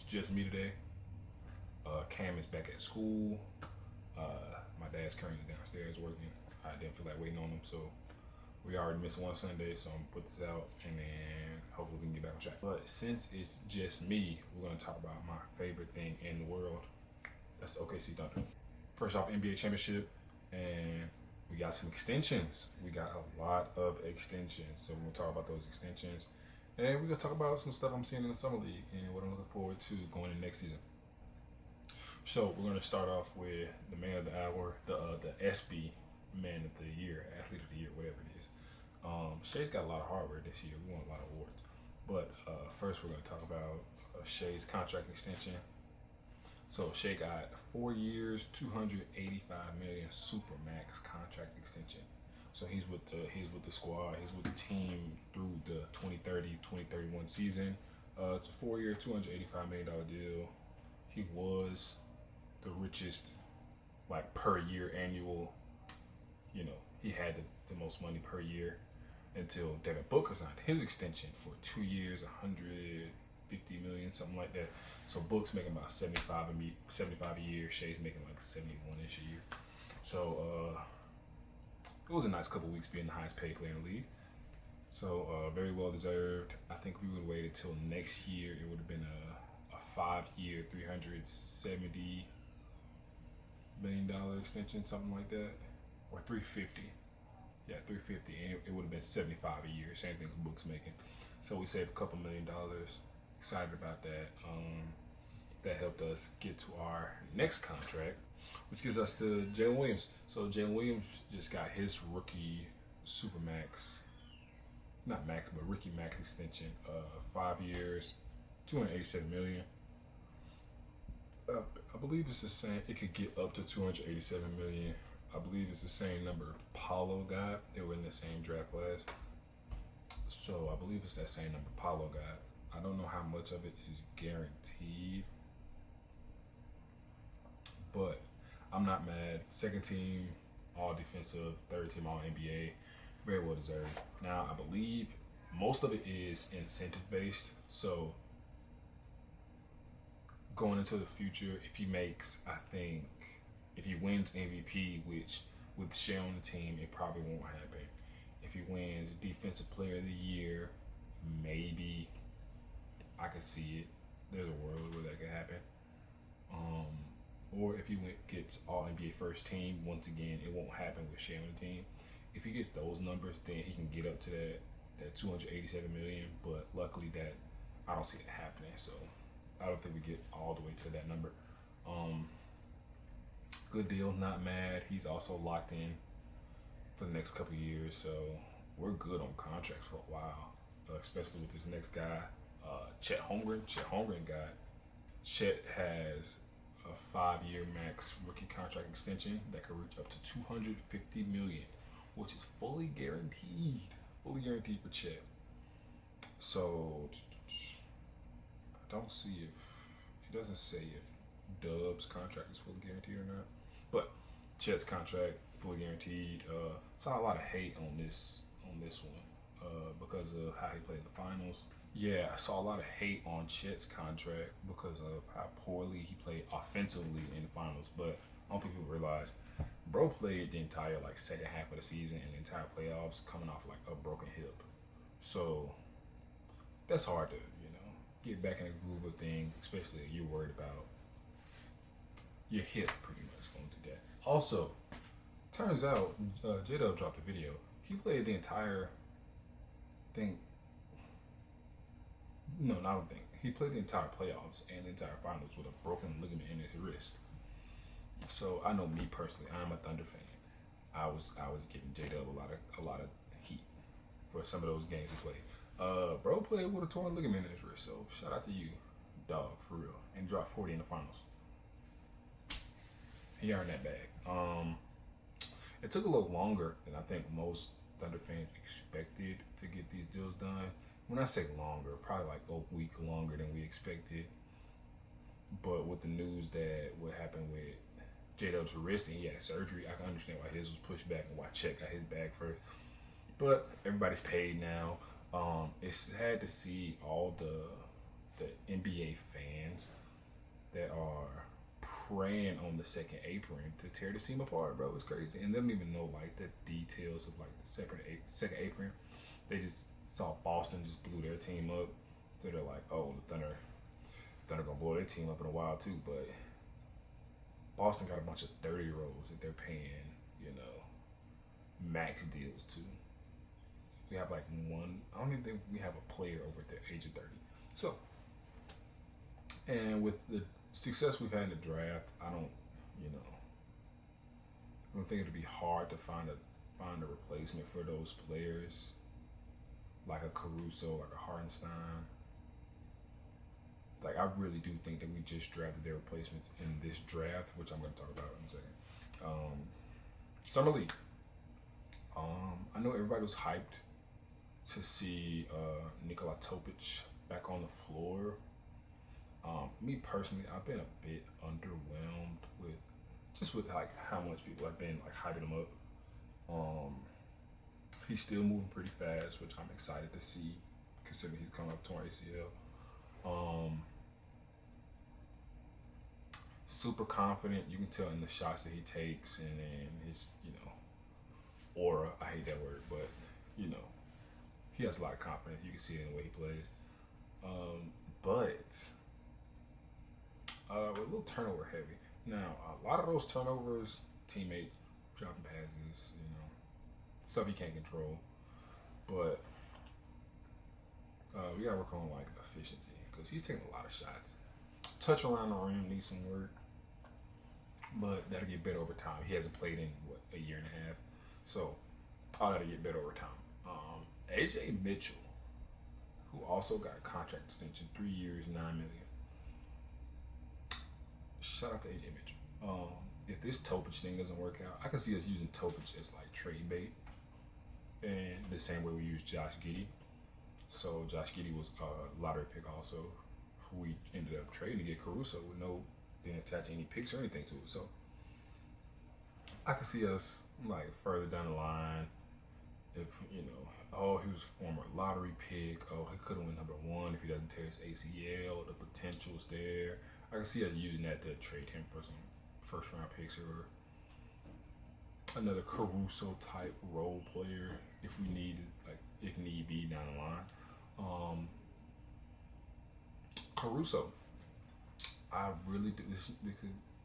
just me today. Cam is back at school. My dad's currently downstairs working. I didn't feel like waiting on him, so we already missed one Sunday, so I'm gonna put this out and then hopefully we can get back on track. But since it's just me, we're gonna talk about my favorite thing in the world. That's the OKC Thunder. Fresh off NBA championship, and we got some extensions. We got a lot of extensions, so we're gonna talk about those extensions, and we're gonna talk about some stuff I'm seeing in the summer league and what I'm looking forward to going into next season. So we're gonna start off with the man of the hour, the SB man of the year, athlete of the year, whatever it is. Shay's got a lot of hardware this year. We won a lot of awards, but first we're gonna talk about Shay's contract extension. So Shay got 4 years, 285 million super max contract extension. So he's with the squad. He's with the team through the 2030-2031 season. It's a 4-year, $285 million deal. He was the richest, like, per year annual. You know, he had the most money per year until Devin Booker signed his extension for 2 years, 150 million, something like that. So Book's making about 75 a year. Shay's making like 71-ish a year. So it was a nice couple weeks being the highest paid player in the league. So very well deserved. I think if we would have waited till next year, it would have been a 5-year, $370 million extension, something like that, or 350. Yeah, 350, and it would have been 75 a year. Same thing as Book's making. So we saved a couple $1 million. Excited about that. That helped us get to our next contract, which gives us to Jalen Williams. So Jalen Williams just got his rookie supermax, not max, but rookie max extension. 5 years, $287 million. I believe it's the same. It could get up to $287 million. I believe it's the same number Paulo got. They were in the same draft class. So I believe it's that same number Paulo got. I don't know how much of it is guaranteed, but I'm not mad. Second team, all defensive, third team, all NBA, very well deserved. Now, I believe most of it is incentive based. So going into the future, if he makes, I think, if he wins MVP, which with Shay on the team, it probably won't happen. If he wins Defensive Player of the Year, maybe I could see it. There's a world where that could happen. Or if he gets All NBA First Team, once again, it won't happen with Shay on the team. If he gets those numbers, then he can get up to that 287 million. But luckily, that I don't see it happening. So I don't think we get all the way to that number. Good deal, not mad. He's also locked in for the next couple of years, so we're good on contracts for a while, especially with this next guy, Chet Holmgren. Chet has a 5-year max rookie contract extension that could reach up to $250 million, which is fully guaranteed for Chet. So I don't see if it doesn't say if Dub's contract is fully guaranteed or not, but Chet's contract fully guaranteed. Saw a lot of hate on this one because of how he played in the finals. Yeah, I saw a lot of hate on Chet's contract because of how poorly he played offensively in the finals. But I don't think people realize, bro played the entire second half of the season and the entire playoffs coming off like a broken hip. So that's hard to get back in the groove of things, especially if you're worried about your hip pretty much going through that. Also, turns out J-Dub dropped a video. He played the entire thing. No, not a thing. He played the entire playoffs and the entire finals with a broken ligament in his wrist. So I know me personally, I'm a Thunder fan. I was giving J-Dub a lot of heat for some of those games he played. Bro played with a torn ligament in his wrist, so shout out to you, dog, for real. And dropped 40 in the finals. He earned that bag. It took a little longer than I think most Thunder fans expected to get these deals done. When I say longer, probably like a week longer than we expected. But with the news that what happened with J-Dub's wrist and he had surgery, I can understand why his was pushed back and why Chet got his bag first. But everybody's paid now. It's sad to see all the NBA fans preying on the second apron to tear this team apart, bro. It's crazy, and they don't even know like the details of like the second apron. They just saw Boston just blew their team up, so they're like, oh, the Thunder gonna blow their team up in a while too. But Boston got a bunch of 30-year-olds that they're paying, max deals to. We have like one. I don't even think we have a player over at the age of 30. So, and with the success we've had in the draft, I don't think it'd be hard to find a replacement for those players, like a Caruso, like a Hartenstein. Like, I really do think that we just drafted their replacements in this draft, which I'm going to talk about in a second. Summer League. I know everybody was hyped to see Nikola Topic back on the floor. Me personally, I've been a bit underwhelmed with like how much people have been like hyping him up. He's still moving pretty fast, which I'm excited to see, considering he's coming up torn ACL. Super confident. You can tell in the shots that he takes, and then his aura. I hate that word, but he has a lot of confidence. You can see it in the way he plays. But we're a little turnover heavy. Now, a lot of those turnovers, teammates dropping passes, stuff he can't control. But we gotta work on like efficiency, because he's taking a lot of shots. Touch around the rim needs some work, but that'll get better over time. He hasn't played in a year and a half, so all that'll get better over time. AJ Mitchell, who also got a contract extension, 3 years, $9 million. Shout out to AJ Mitchell. If this Topic thing doesn't work out, I can see us using Topic as like trade bait, and the same way we use Josh Giddey. So Josh Giddey was a lottery pick also, who we ended up trading to get Caruso with didn't attach any picks or anything to it. So I can see us like further down the line, if he was a former lottery pick. Oh, he could have went #1 if he doesn't tear his ACL. The potential's there. I can see us using that to trade him for some first round picks or another Caruso type role player if we needed, like if need be down the line. Caruso, I really do.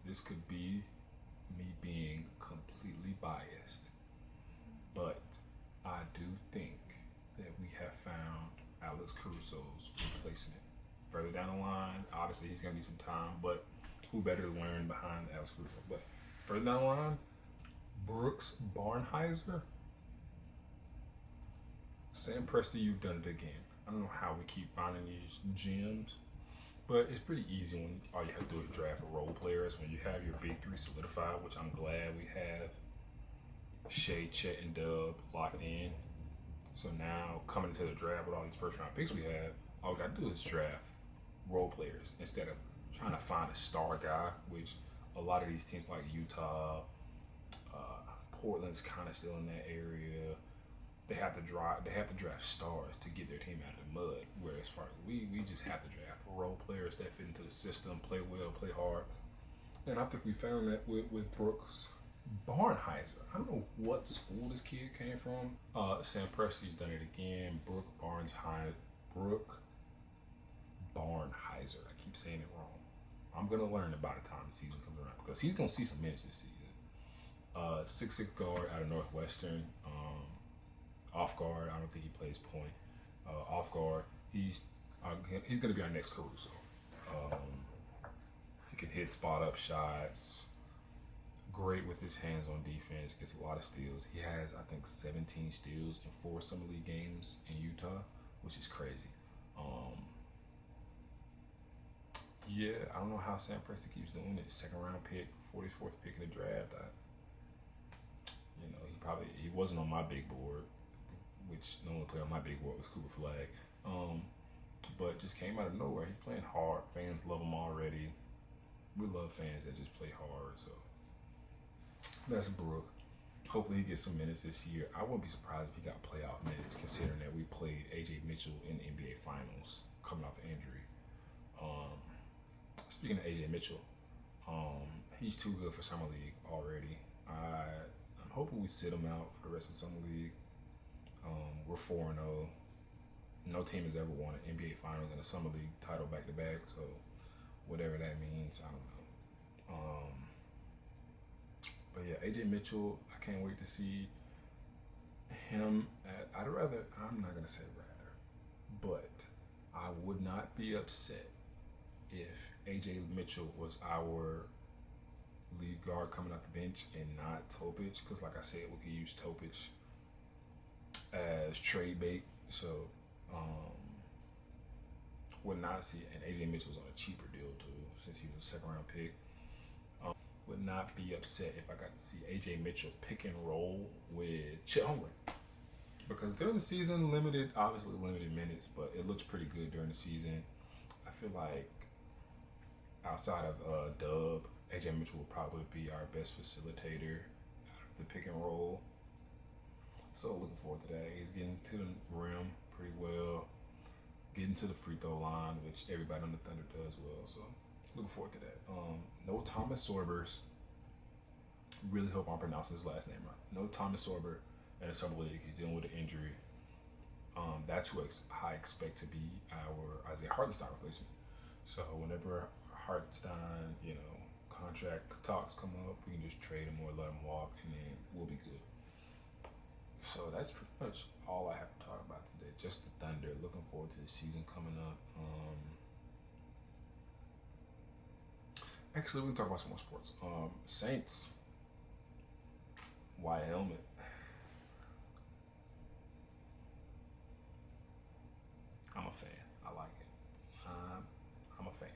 This could be me being completely biased, but I do think that we have found Alex Caruso's replacement. Further down the line, obviously he's gonna need some time, but who better to learn behind Alex Caruso? But further down the line, Brooks Barnhizer. Sam Presti, you've done it again. I don't know how we keep finding these gems, but it's pretty easy when all you have to do is draft role players. When you have your big three solidified, which I'm glad we have Shea, Chet, and Dub locked in. So now coming into the draft with all these first round picks we have, all we got to do is draft role players instead of trying to find a star guy, which a lot of these teams like Utah, Portland's kind of still in that area. They have to draft stars to get their team out of the mud. Whereas far we just have to draft role players that fit into the system, play well, play hard. And I think we found that with Brooks Barnhizer. I don't know what school this kid came from. Sam Presti's done it again. Brooke Barnhizer. I keep saying it wrong. I'm gonna learn by the time the season comes around, because he's gonna see some minutes this season. 6'6" guard out of Northwestern. Off guard, I don't think he plays point. Off guard, he's gonna be our next Caruso. He can hit spot up shots. Great with his hands on defense. Gets a lot of steals. He has, I think, 17 steals in 4 summer league games in Utah, which is crazy. Yeah, I don't know how Sam Presti keeps doing it. 2nd round pick, 44th pick in the draft. He wasn't on my big board, which the only player on my big board was Cooper Flag. But just came out of nowhere. He's playing hard. Fans love him already. We love fans that just play hard. So that's Brooke. Hopefully he gets some minutes this year. I wouldn't be surprised if he got playoff minutes, considering that we played AJ Mitchell in the NBA Finals coming off an injury. Speaking of AJ Mitchell, He's too good for summer league already. I'm hoping we sit him out for the rest of the summer league. We're 4-0. No team has ever won an NBA Finals and a summer league title back to back. So whatever that means, I don't know. But yeah, AJ Mitchell, I can't wait to see him I'm not gonna say rather, but I would not be upset if AJ Mitchell was our lead guard coming out the bench and not Topic, because like I said, we could use Topic as trade bait. So would not see, and AJ Mitchell's on a cheaper deal too, since he was a second round pick. Would not be upset if I got to see AJ Mitchell pick and roll with Chet Holmgren, because during the season, obviously limited minutes, but it looks pretty good during the season. I feel like outside of Dub, AJ Mitchell will probably be our best facilitator out of the pick and roll. So looking forward to that. He's getting to the rim pretty well, getting to the free throw line, which everybody on the Thunder does well. So looking forward to that. No Thomas Sorbers. Really hope I'm pronouncing his last name right. No Thomas Sorber in the summer league. He's dealing with an injury. That's who I expect to be our Isaiah Hartenstein replacement. So whenever Hartenstein, contract talks come up, we can just trade him or let him walk, and then we'll be good. So that's pretty much all I have to talk about today. Just the Thunder. Looking forward to the season coming up. Actually, we can talk about some more sports. Saints. White helmet. I'm a fan. I like it. I'm a fan.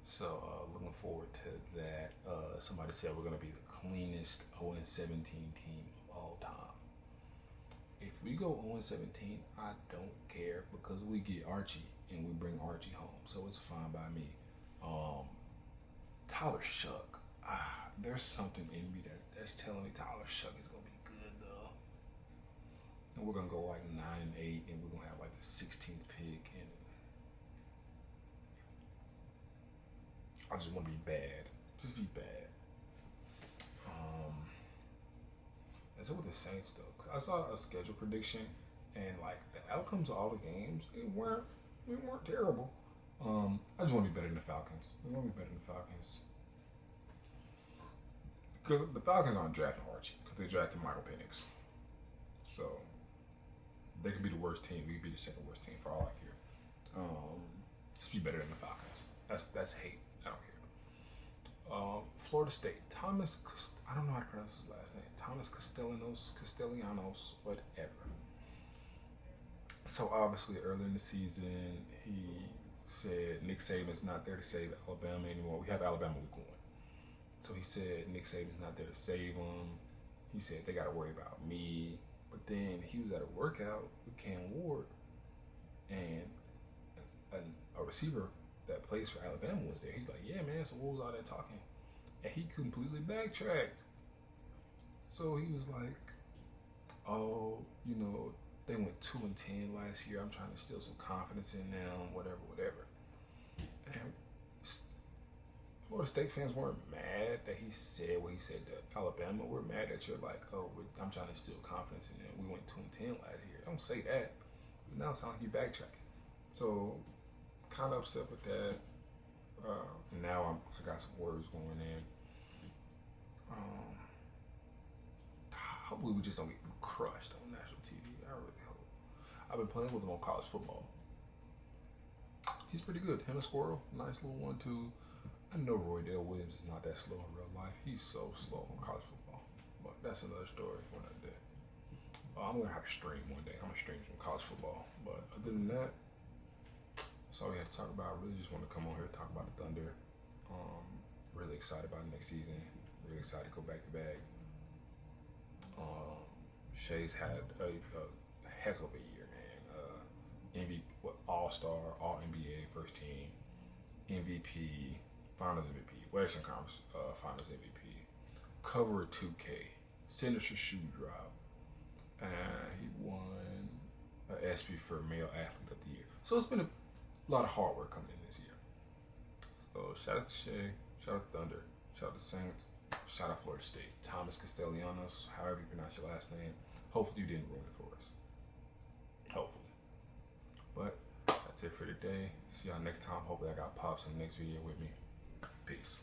So looking forward to that. Somebody said we're going to be the cleanest 0-17 team of all time. If we go 0-17, I don't care, because we get Archie and we bring Archie home. So it's fine by me. Tyler Shuck. There's something in me that's telling me Tyler Shuck is going to be good, though. And we're going to go like 9-8, and we're going to have like the 16th pick. And I just want to be bad. Just be bad. And so with the Saints, though, 'cause I saw a schedule prediction, and like the outcomes of all the games, they weren't terrible. I just want to be better than the Falcons. We want to be better than the Falcons. Because the Falcons aren't drafting Archie, because they drafted Michael Penix. So they could be the worst team. We could be the second worst team for all I care. Just be better than the Falcons. That's hate. I don't care. Florida State. I don't know how to pronounce his last name. Thomas Castellanos, whatever. So obviously earlier in the season, he said Nick Saban's not there to save Alabama anymore. We have Alabama week 1. So he said Nick Saban's not there to save them. He said they got to worry about me. But then he was at a workout with Cam Ward, and a receiver that plays for Alabama was there. He's like, yeah, man, so what was all that talking? And he completely backtracked. So he was like, oh, they went 2-10 last year. I'm trying to steal some confidence in them, whatever. And Florida State fans weren't mad that he said what he said to Alabama. We're mad that you're like, I'm trying to steal confidence in them. We went 2-10 last year. Don't say that. But now it sounds like you backtracking. So, kind of upset with that. And now I got some words going in. Hopefully we just don't get crushed on national TV. I really hope. I've been playing with him on college football. He's pretty good. Him and Squirrel, nice little 1-2. I know Roydell Williams is not that slow in real life. He's so slow on college football. But that's another story for another day. I'm going to have to stream one day. I'm going to stream some college football. But other than that, that's all we had to talk about. I really just want to come on here and talk about the Thunder. Really excited about the next season. Really excited to go back to back. Shay's had a heck of a year, man. MVP, All-Star, All-NBA, first team, MVP, Finals MVP, Western Conference Finals MVP, cover 2K, signature shoe drop, and he won an ESPY for Male Athlete of the Year. So it's been a lot of hard work coming in this year. So shout out to Shay, Shout out Thunder. Shout out the Saints. Shout out Florida State. Thomas Castellanos, however you pronounce your last name. Hopefully you didn't ruin it for us. Hopefully. But that's it for today. See y'all next time. Hopefully I got Pops in the next video with me. Peace.